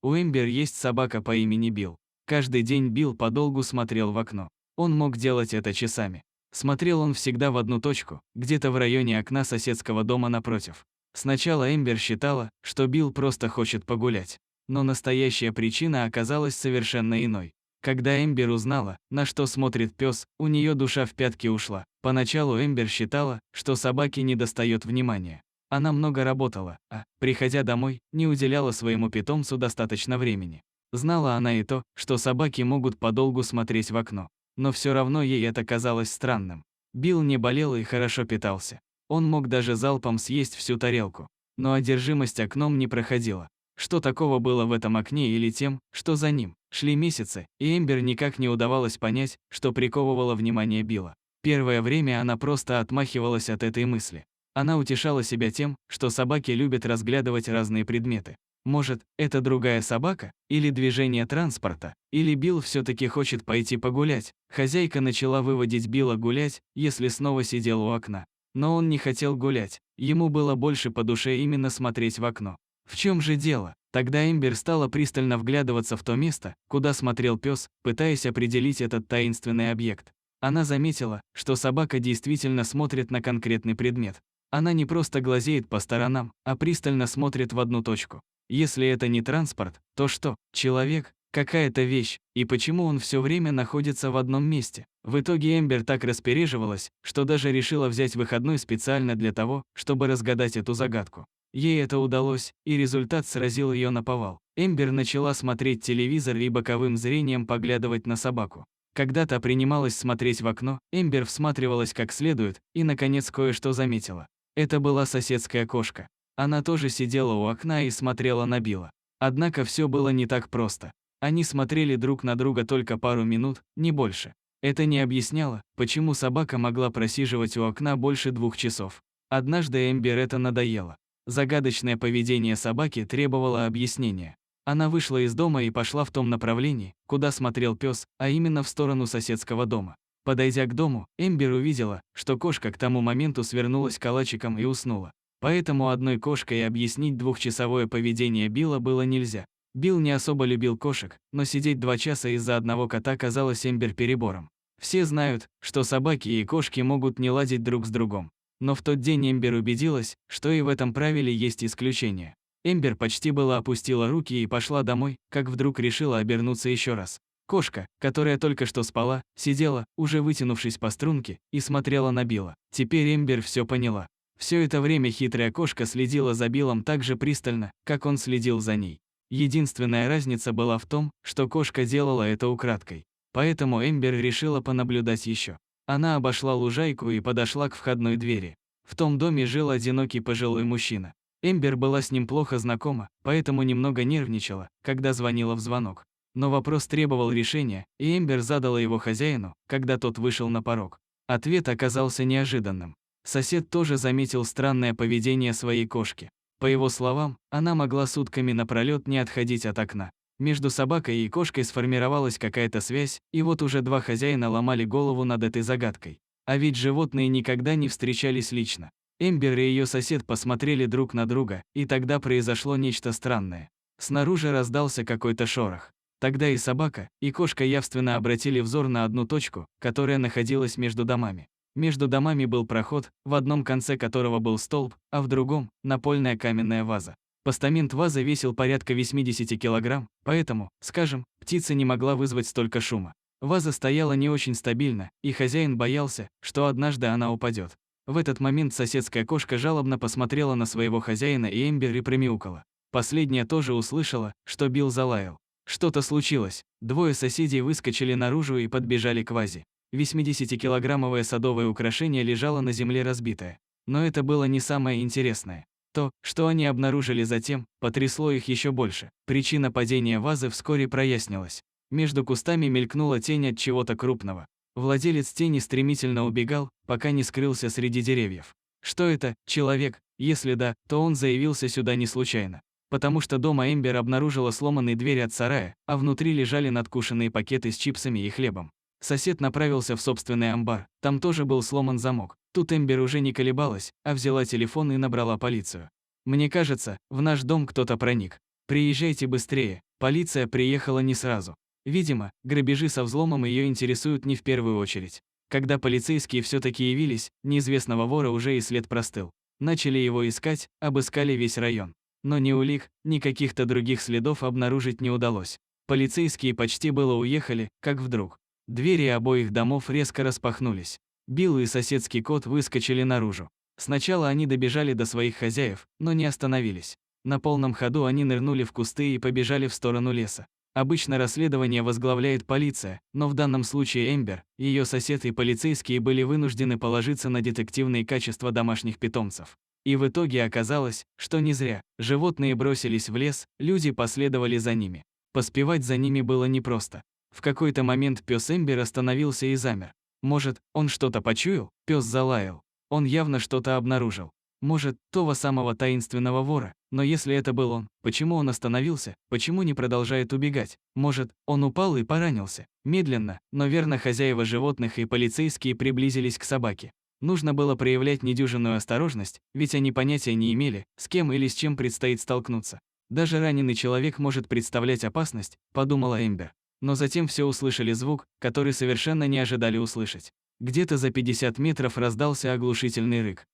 У Эмбер есть собака по имени Билл. Каждый день Билл подолгу смотрел в окно. Он мог делать это часами. Смотрел он всегда в одну точку, где-то в районе окна соседского дома напротив. Сначала Эмбер считала, что Билл просто хочет погулять. Но настоящая причина оказалась совершенно иной. Когда Эмбер узнала, на что смотрит пес, у нее душа в пятки ушла. Поначалу Эмбер считала, что собаке недостает внимания. Она много работала, а, приходя домой, не уделяла своему питомцу достаточно времени. Знала она и то, что собаки могут подолгу смотреть в окно. Но все равно ей это казалось странным. Билл не болел и хорошо питался. Он мог даже залпом съесть всю тарелку. Но одержимость окном не проходила. Что такого было в этом окне или тем, что за ним? Шли месяцы, и Эмбер никак не удавалось понять, что приковывало внимание Билла. Первое время она просто отмахивалась от этой мысли. Она утешала себя тем, что собаки любят разглядывать разные предметы. Может, это другая собака? Или движение транспорта? Или Билл все-таки хочет пойти погулять? Хозяйка начала выводить Билла гулять, если снова сидел у окна. Но он не хотел гулять. Ему было больше по душе именно смотреть в окно. В чем же дело? Тогда Эмбер стала пристально вглядываться в то место, куда смотрел пес, пытаясь определить этот таинственный объект. Она заметила, что собака действительно смотрит на конкретный предмет. Она не просто глазеет по сторонам, а пристально смотрит в одну точку. Если это не транспорт, то что? Человек? Какая-то вещь? И почему он все время находится в одном месте? В итоге Эмбер так распереживалась, что даже решила взять выходной специально для того, чтобы разгадать эту загадку. Ей это удалось, и результат сразил ее наповал. Эмбер начала смотреть телевизор и боковым зрением поглядывать на собаку. Когда та принималась смотреть в окно, Эмбер всматривалась как следует и, наконец, кое-что заметила. Это была соседская кошка. Она тоже сидела у окна и смотрела на Билла. Однако все было не так просто. Они смотрели друг на друга только пару минут, не больше. Это не объясняло, почему собака могла просиживать у окна больше 2 часов. Однажды Эмбер это надоело. Загадочное поведение собаки требовало объяснения. Она вышла из дома и пошла в том направлении, куда смотрел пес, а именно в сторону соседского дома. Подойдя к дому, Эмбер увидела, что кошка к тому моменту свернулась калачиком и уснула. Поэтому одной кошкой объяснить двухчасовое поведение Билла было нельзя. Билл не особо любил кошек, но сидеть 2 часа из-за одного кота казалось Эмбер перебором. Все знают, что собаки и кошки могут не ладить друг с другом. Но в тот день Эмбер убедилась, что и в этом правиле есть исключение. Эмбер почти было опустила руки и пошла домой, как вдруг решила обернуться еще раз. Кошка, которая только что спала, сидела, уже вытянувшись по струнке, и смотрела на Билла. Теперь Эмбер все поняла. Все это время хитрая кошка следила за Биллом так же пристально, как он следил за ней. Единственная разница была в том, что кошка делала это украдкой. Поэтому Эмбер решила понаблюдать еще. Она обошла лужайку и подошла к входной двери. В том доме жил одинокий пожилой мужчина. Эмбер была с ним плохо знакома, поэтому немного нервничала, когда звонила в звонок. Но вопрос требовал решения, и Эмбер задала его хозяину, когда тот вышел на порог. Ответ оказался неожиданным. Сосед тоже заметил странное поведение своей кошки. По его словам, она могла сутками напролёт не отходить от окна. Между собакой и кошкой сформировалась какая-то связь, и вот уже 2 хозяина ломали голову над этой загадкой. А ведь животные никогда не встречались лично. Эмбер и ее сосед посмотрели друг на друга, и тогда произошло нечто странное. Снаружи раздался какой-то шорох. Тогда и собака, и кошка явственно обратили взор на одну точку, которая находилась между домами. Между домами был проход, в одном конце которого был столб, а в другом – напольная каменная ваза. Постамент вазы весил порядка 80 килограмм, поэтому, скажем, птица не могла вызвать столько шума. Ваза стояла не очень стабильно, и хозяин боялся, что однажды она упадет. В этот момент соседская кошка жалобно посмотрела на своего хозяина и Эмбер и промяукала. Последняя тоже услышала, что Билл залаял. Что-то случилось. 2 соседей выскочили наружу и подбежали к вазе. 80-килограммовое садовое украшение лежало на земле разбитое. Но это было не самое интересное. То, что они обнаружили затем, потрясло их еще больше. Причина падения вазы вскоре прояснилась. Между кустами мелькнула тень от чего-то крупного. Владелец тени стремительно убегал, пока не скрылся среди деревьев. Что это, человек? Если да, то он заявился сюда не случайно. Потому что дома Эмбер обнаружила сломанные двери от сарая, а внутри лежали надкушенные пакеты с чипсами и хлебом. Сосед направился в собственный амбар, там тоже был сломан замок. Тут Эмбер уже не колебалась, а взяла телефон и набрала полицию. «Мне кажется, в наш дом кто-то проник. Приезжайте быстрее», Полиция приехала не сразу. Видимо, грабежи со взломом ее интересуют не в первую очередь. Когда полицейские все-таки явились, неизвестного вора уже и след простыл. Начали его искать, обыскали весь район. Но ни улик, ни каких-то других следов обнаружить не удалось. Полицейские почти было уехали, как вдруг. Двери обоих домов резко распахнулись. Билл и соседский кот выскочили наружу. Сначала они добежали до своих хозяев, но не остановились. На полном ходу они нырнули в кусты и побежали в сторону леса. Обычно расследование возглавляет полиция, но в данном случае Эмбер, ее сосед и полицейские были вынуждены положиться на детективные качества домашних питомцев. И в итоге оказалось, что не зря. Животные бросились в лес, люди последовали за ними. Поспевать за ними было непросто. В какой-то момент пес Эмбер остановился и замер. Может, он что-то почуял? Пес залаял. Он явно что-то обнаружил. Может, того самого таинственного вора, но если это был он, почему он остановился, почему не продолжает убегать? Может, он упал и поранился? Медленно, но верно хозяева животных и полицейские приблизились к собаке. Нужно было проявлять недюжинную осторожность, ведь они понятия не имели, с кем или с чем предстоит столкнуться. Даже раненый человек может представлять опасность, подумала Эмбер. Но затем все услышали звук, который совершенно не ожидали услышать. Где-то за 50 метров раздался оглушительный рык.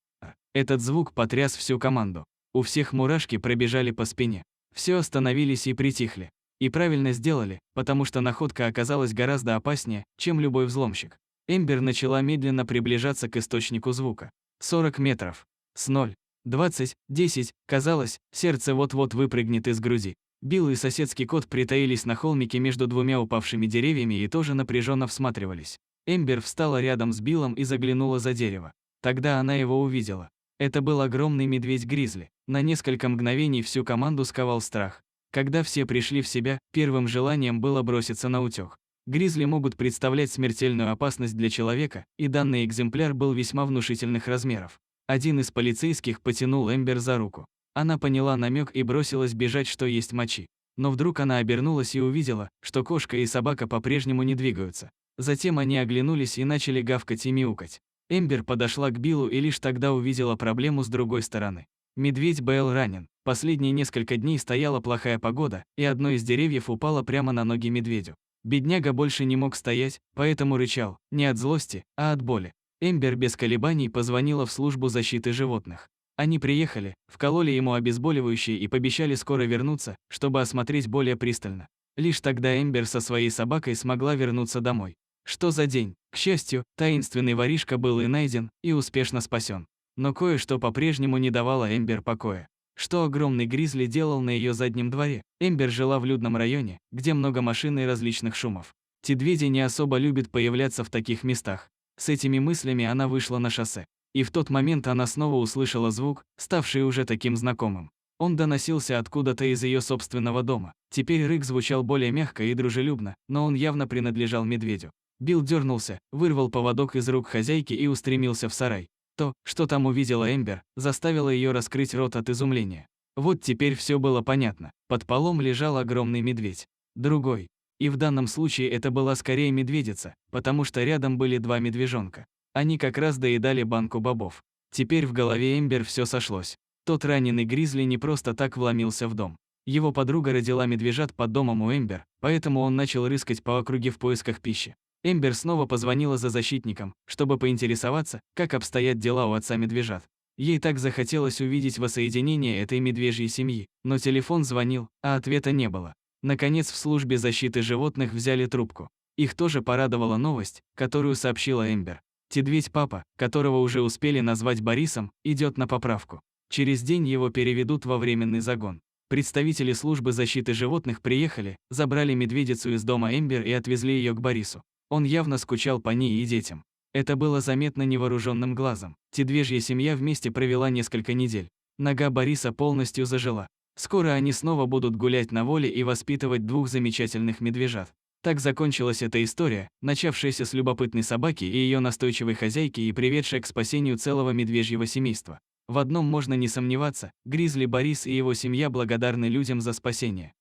Этот звук потряс всю команду. У всех мурашки пробежали по спине. Все остановились и притихли. И правильно сделали, потому что находка оказалась гораздо опаснее, чем любой взломщик. Эмбер начала медленно приближаться к источнику звука. 40 метров. С 0. 20, 10, казалось, сердце вот-вот выпрыгнет из груди. Билл и соседский кот притаились на холмике между двумя упавшими деревьями и тоже напряженно всматривались. Эмбер встала рядом с Биллом и заглянула за дерево. Тогда она его увидела. Это был огромный медведь-гризли. На несколько мгновений всю команду сковал страх. Когда все пришли в себя, первым желанием было броситься на утёк. Гризли могут представлять смертельную опасность для человека, и данный экземпляр был весьма внушительных размеров. Один из полицейских потянул Эмбер за руку. Она поняла намек и бросилась бежать, что есть мочи. Но вдруг она обернулась и увидела, что кошка и собака по-прежнему не двигаются. Затем они оглянулись и начали гавкать и мяукать. Эмбер подошла к Биллу и лишь тогда увидела проблему с другой стороны. Медведь был ранен. Последние несколько дней стояла плохая погода, и одно из деревьев упало прямо на ноги медведю. Бедняга больше не мог стоять, поэтому рычал, не от злости, а от боли. Эмбер без колебаний позвонила в службу защиты животных. Они приехали, вкололи ему обезболивающее и пообещали скоро вернуться, чтобы осмотреть более пристально. Лишь тогда Эмбер со своей собакой смогла вернуться домой. Что за день? К счастью, таинственный воришка был и найден, и успешно спасен. Но кое-что по-прежнему не давало Эмбер покоя. Что огромный гризли делал на ее заднем дворе? Эмбер жила в людном районе, где много машин и различных шумов. Медведи не особо любят появляться в таких местах. С этими мыслями она вышла на шоссе. И в тот момент она снова услышала звук, ставший уже таким знакомым. Он доносился откуда-то из ее собственного дома. Теперь рык звучал более мягко и дружелюбно, но он явно принадлежал медведю. Билл дернулся, вырвал поводок из рук хозяйки и устремился в сарай. То, что там увидела Эмбер, заставило ее раскрыть рот от изумления. Вот теперь все было понятно. Под полом лежал огромный медведь. Другой. И в данном случае это была скорее медведица, потому что рядом были два медвежонка. Они как раз доедали банку бобов. Теперь в голове Эмбер все сошлось. Тот раненый гризли не просто так вломился в дом. Его подруга родила медвежат под домом у Эмбер, поэтому он начал рыскать по округе в поисках пищи. Эмбер снова позвонила за защитником, чтобы поинтересоваться, как обстоят дела у отца медвежат. Ей так захотелось увидеть воссоединение этой медвежьей семьи, но телефон звонил, а ответа не было. Наконец в службе защиты животных взяли трубку. Их тоже порадовала новость, которую сообщила Эмбер. Медведь-папа, которого уже успели назвать Борисом, идет на поправку. Через день его переведут во временный загон. Представители службы защиты животных приехали, забрали медведицу из дома Эмбер и отвезли ее к Борису. Он явно скучал по ней и детям. Это было заметно невооруженным глазом. Медвежья семья вместе провела несколько недель. Нога Бориса полностью зажила. Скоро они снова будут гулять на воле и воспитывать двух замечательных медвежат. Так закончилась эта история, начавшаяся с любопытной собаки и ее настойчивой хозяйки и приведшая к спасению целого медвежьего семейства. В одном можно не сомневаться, гризли Борис и его семья благодарны людям за спасение.